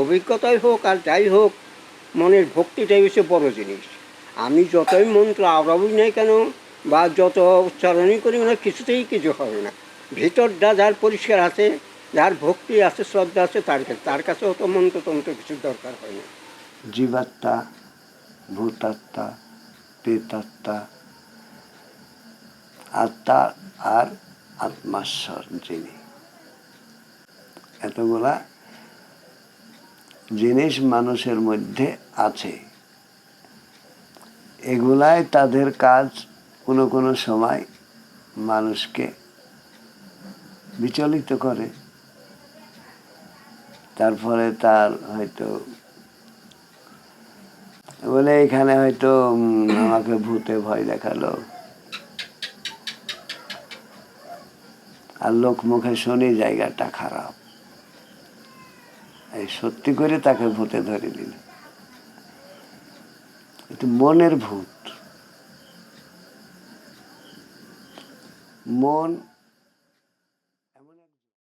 অভিজ্ঞতাই হোক আর যাই হোক, মনের ভক্তিটাই হচ্ছে বড় জিনিস। আমি যতই মন্ত্র আওড়াবই নাই কেন বা যত উচ্চারণই করি না, কিছুতেই কিছু হবে না। ভিতরটা যার পরিষ্কার আছে, যার ভক্তি আছে, শ্রদ্ধা আছে, তার কাছে অত মন্ত্রতন্ত্র কিছু দরকার হয় না। জীবাত্মা, ভূতাত্মা, প্রেতাত্মা, আত্মা আর আত্মাশ্বর যিনি, এতগুলা জিনিস মানুষের মধ্যে আছে। এগুলাই তাদের কাজ কোনো কোনো সময় মানুষকে বিচলিত করে। তারপরে তার হয়তো বলে এখানে হয়তো আমাকে ভূতে ভয় দেখালো, আর লোক মুখে শুনি জায়গাটা খারাপ, এই সত্যি করে তাকে ভূতে ধরে দিল। এটা মনের ভূত। মন